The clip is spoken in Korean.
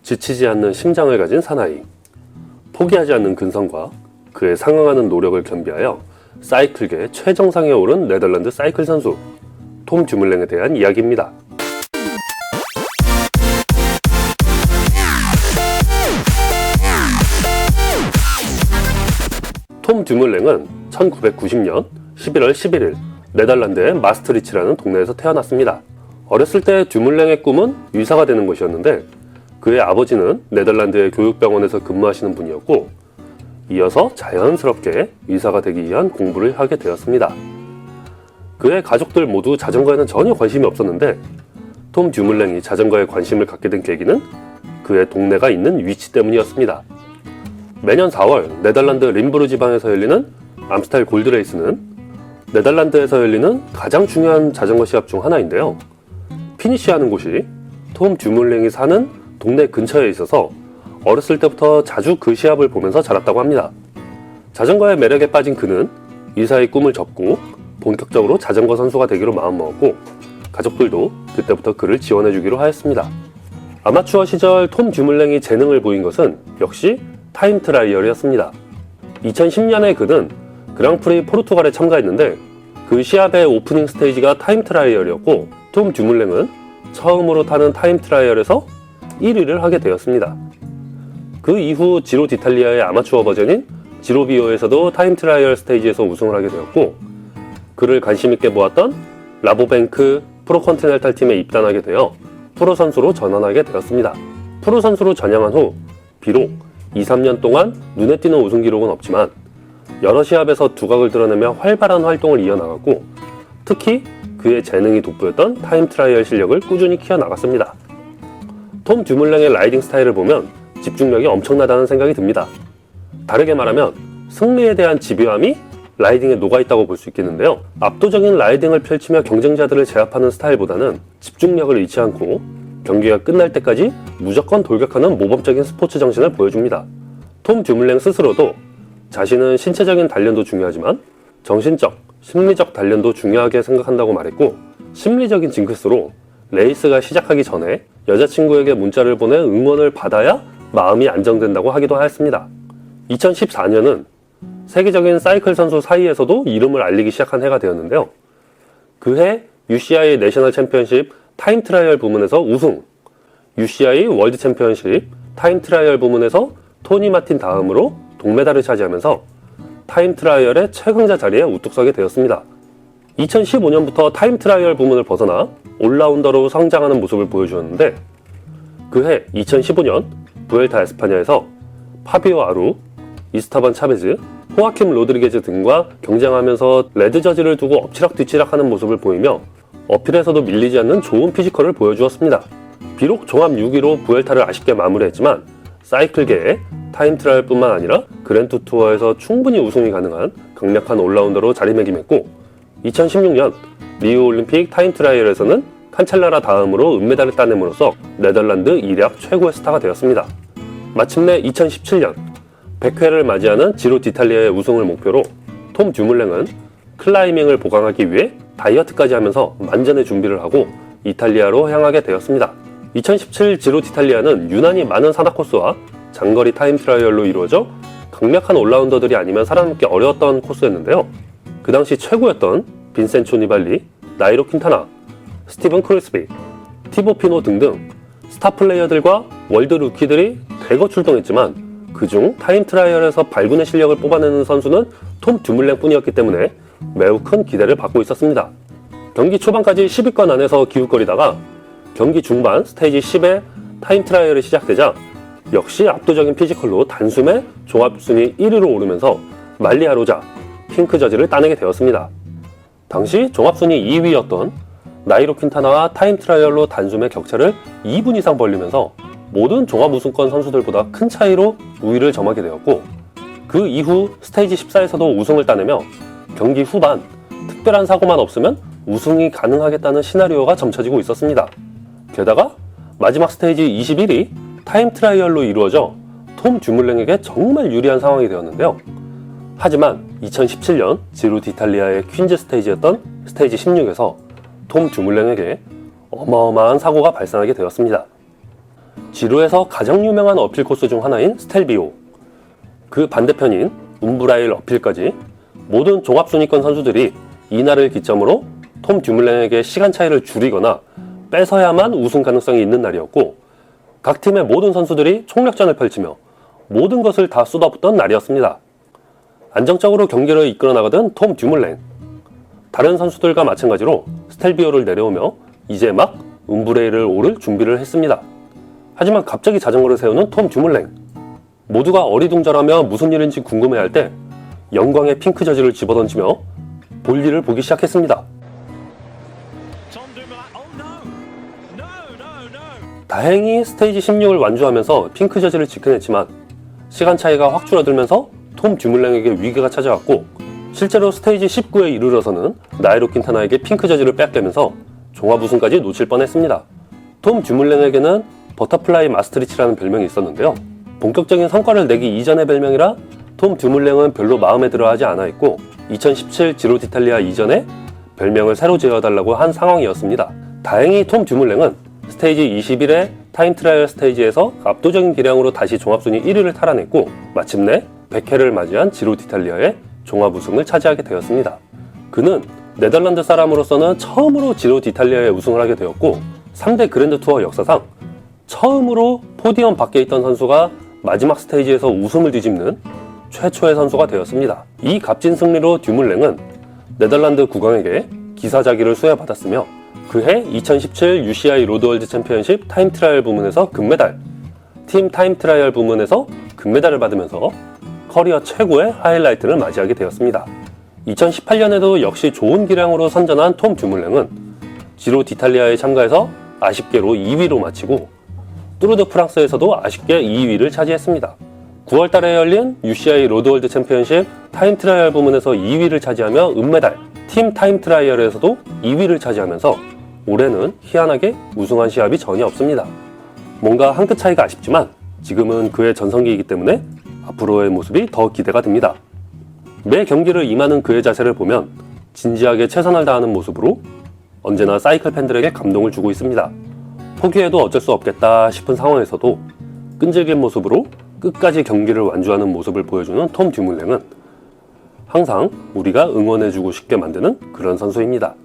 지치지 않는 심장을 가진 사나이, 포기하지 않는 근성과 그에 상응하는 노력을 겸비하여 사이클계 최정상에 오른 네덜란드 사이클 선수 톰 듀물랭에 대한 이야기입니다. 톰 듀물랭은 1990년 11월 11일 네덜란드의 마스트리치라는 동네에서 태어났습니다. 어렸을 때 듀물랭의 꿈은 의사가 되는 것이었는데 그의 아버지는 네덜란드의 교육병원에서 근무하시는 분이었고 이어서 자연스럽게 의사가 되기 위한 공부를 하게 되었습니다. 그의 가족들 모두 자전거에는 전혀 관심이 없었는데 톰 듀물랭이 자전거에 관심을 갖게 된 계기는 그의 동네가 있는 위치 때문이었습니다. 매년 4월 네덜란드 림부르 지방에서 열리는 암스텔 골드레이스는 네덜란드에서 열리는 가장 중요한 자전거 시합 중 하나인데요. 피니쉬하는 곳이 톰 듀물랭이 사는 동네 근처에 있어서 어렸을 때부터 자주 그 시합을 보면서 자랐다고 합니다. 자전거의 매력에 빠진 그는 의사의 꿈을 접고 본격적으로 자전거 선수가 되기로 마음먹었고 가족들도 그때부터 그를 지원해주기로 하였습니다. 아마추어 시절 톰 듀물랭이 재능을 보인 것은 역시 타임 트라이얼이었습니다. 2010년에 그는 그랑프리 포르투갈에 참가했는데 그 시합의 오프닝 스테이지가 타임 트라이얼이었고 톰 듀물랭은 처음으로 타는 타임 트라이얼에서 1위를 하게 되었습니다. 그 이후 지로 디탈리아의 아마추어 버전인 지로비오에서도 타임 트라이얼 스테이지에서 우승을 하게 되었고 그를 관심있게 보았던 라보뱅크 프로컨티넨탈 팀에 입단하게 되어 프로 선수로 전환하게 되었습니다. 프로 선수로 전향한 후 비록 2-3년 동안 눈에 띄는 우승 기록은 없지만 여러 시합에서 두각을 드러내며 활발한 활동을 이어나갔고 특히 그의 재능이 돋보였던 타임 트라이얼 실력을 꾸준히 키워나갔습니다. 톰 듀물랭의 라이딩 스타일을 보면 집중력이 엄청나다는 생각이 듭니다. 다르게 말하면 승리에 대한 집요함이 라이딩에 녹아있다고 볼 수 있겠는데요. 압도적인 라이딩을 펼치며 경쟁자들을 제압하는 스타일보다는 집중력을 잃지 않고 경기가 끝날 때까지 무조건 돌격하는 모범적인 스포츠 정신을 보여줍니다. 톰 듀물랭 스스로도 자신은 신체적인 단련도 중요하지만 정신적, 심리적 단련도 중요하게 생각한다고 말했고 심리적인 징크스로 레이스가 시작하기 전에 여자친구에게 문자를 보내 응원을 받아야 마음이 안정된다고 하기도 하였습니다. 2014년은 세계적인 사이클 선수 사이에서도 이름을 알리기 시작한 해가 되었는데요. 그해 UCI 내셔널 챔피언십 타임 트라이얼 부문에서 우승, UCI 월드 챔피언십 타임 트라이얼 부문에서 토니 마틴 다음으로 동메달을 차지하면서 타임 트라이얼의 최강자 자리에 우뚝 서게 되었습니다. 2015년부터 타임 트라이얼 부문을 벗어나 올라운더로 성장하는 모습을 보여주었는데 그해 2015년 부엘타 에스파냐에서 파비오 아루, 이스타반 차베즈, 호아킴 로드리게즈 등과 경쟁하면서 레드 저지를 두고 엎치락뒤치락하는 모습을 보이며 어필에서도 밀리지 않는 좋은 피지컬을 보여주었습니다. 비록 종합 6위로 부엘타를 아쉽게 마무리했지만 사이클계의 타임 트라이얼뿐만 아니라 그랜드 투어에서 충분히 우승이 가능한 강력한 올라운더로 자리매김했고 2016년 리우 올림픽 타임 트라이얼에서는 칸첼라라 다음으로 은메달을 따냄으로써 네덜란드 이력 최고의 스타가 되었습니다. 마침내 2017년 100회를 맞이하는 지로 디탈리아의 우승을 목표로 톰 듀물랭은 클라이밍을 보강하기 위해 다이어트까지 하면서 만전의 준비를 하고 이탈리아로 향하게 되었습니다. 2017 지로 디탈리아는 유난히 많은 산악 코스와 장거리 타임 트라이얼로 이루어져 강력한 올라운더들이 아니면 살아남기 어려웠던 코스였는데요. 그 당시 최고였던 빈센초 니발리, 나이로 퀸타나, 스티븐 크리스비, 티보 피노 등등 스타 플레이어들과 월드 루키들이 대거 출동했지만 그중 타임 트라이얼에서 발군의 실력을 뽑아내는 선수는 톰 듀물랭 뿐이었기 때문에 매우 큰 기대를 받고 있었습니다. 경기 초반까지 10위권 안에서 기웃거리다가 경기 중반 스테이지 10의 타임 트라이얼이 시작되자 역시 압도적인 피지컬로 단숨에 종합순위 1위로 오르면서 말리아 로자, 핑크 저지를 따내게 되었습니다. 당시 종합순위 2위였던 나이로 퀸타나와 타임 트라이얼로 단숨에 격차를 2분 이상 벌리면서 모든 종합 우승권 선수들보다 큰 차이로 우위를 점하게 되었고 그 이후 스테이지 14에서도 우승을 따내며 경기 후반 특별한 사고만 없으면 우승이 가능하겠다는 시나리오가 점쳐지고 있었습니다. 게다가 마지막 스테이지 21이 타임 트라이얼로 이루어져 톰 듀물랭에게 정말 유리한 상황이 되었는데요. 하지만 2017년 지루 디탈리아의 퀸즈 스테이지였던 스테이지 16에서 톰 듀물랭에게 어마어마한 사고가 발생하게 되었습니다. 지루에서 가장 유명한 어필 코스 중 하나인 스텔비오, 그 반대편인 움브라일 어필까지 모든 종합순위권 선수들이 이날을 기점으로 톰 듀물랭에게 시간 차이를 줄이거나 뺏어야만 우승 가능성이 있는 날이었고, 각 팀의 모든 선수들이 총력전을 펼치며 모든 것을 다 쏟아붓던 날이었습니다. 안정적으로 경기를 이끌어 나가던 톰 듀물랭, 다른 선수들과 마찬가지로 스텔비오를 내려오며 이제 막 움브레이를 오를 준비를 했습니다. 하지만 갑자기 자전거를 세우는 톰 듀물랭, 모두가 어리둥절하며 무슨 일인지 궁금해할 때 영광의 핑크 저지를 집어던지며 볼일을 보기 시작했습니다. 다행히 스테이지 16을 완주하면서 핑크 저지를 지켜냈지만 시간 차이가 확 줄어들면서 톰 듀물랭에게 위기가 찾아왔고, 실제로 스테이지 19에 이르러서는 나이로 킨타나에게 핑크 저지를 빼앗기면서 종합 우승까지 놓칠 뻔했습니다. 톰 듀물랭에게는 버터플라이 마스트리치라는 별명이 있었는데요. 본격적인 성과를 내기 이전의 별명이라 톰 듀물랭은 별로 마음에 들어하지 않아 있고, 2017 지로 디탈리아 이전에 별명을 새로 지어달라고 한 상황이었습니다. 다행히 톰 듀물랭은 스테이지 21의 타임 트라이얼 스테이지에서 압도적인 기량으로 다시 종합순위 1위를 탈환했고, 마침내 100회를 맞이한 지로 디탈리아의 종합 우승을 차지하게 되었습니다. 그는 네덜란드 사람으로서는 처음으로 지로 디탈리아에 우승을 하게 되었고, 3대 그랜드 투어 역사상 처음으로 포디엄 밖에 있던 선수가 마지막 스테이지에서 웃음을 뒤집는 최초의 선수가 되었습니다. 이 값진 승리로 듀물랭은 네덜란드 국왕에게 기사자기를 수여받았으며, 그해 2017 UCI 로드월드 챔피언십 타임 트라이얼 부문에서 금메달, 팀 타임 트라이얼 부문에서 금메달을 받으면서 커리어 최고의 하이라이트를 맞이하게 되었습니다. 2018년에도 역시 좋은 기량으로 선전한 톰 듀물랭은 지로 디탈리아에 참가해서 아쉽게로 2위로 마치고, 뚜르드 프랑스에서도 아쉽게 2위를 차지했습니다. 9월달에 열린 UCI 로드월드 챔피언십 타임 트라이얼 부문에서 2위를 차지하며 은메달, 팀 타임 트라이얼에서도 2위를 차지하면서 올해는 희한하게 우승한 시합이 전혀 없습니다. 뭔가 한 끗 차이가 아쉽지만 지금은 그의 전성기이기 때문에 앞으로의 모습이 더 기대가 됩니다. 매 경기를 임하는 그의 자세를 보면 진지하게 최선을 다하는 모습으로 언제나 사이클 팬들에게 감동을 주고 있습니다. 포기해도 어쩔 수 없겠다 싶은 상황에서도 끈질긴 모습으로 끝까지 경기를 완주하는 모습을 보여주는 톰 듀물랭은 항상 우리가 응원해주고 싶게 만드는 그런 선수입니다.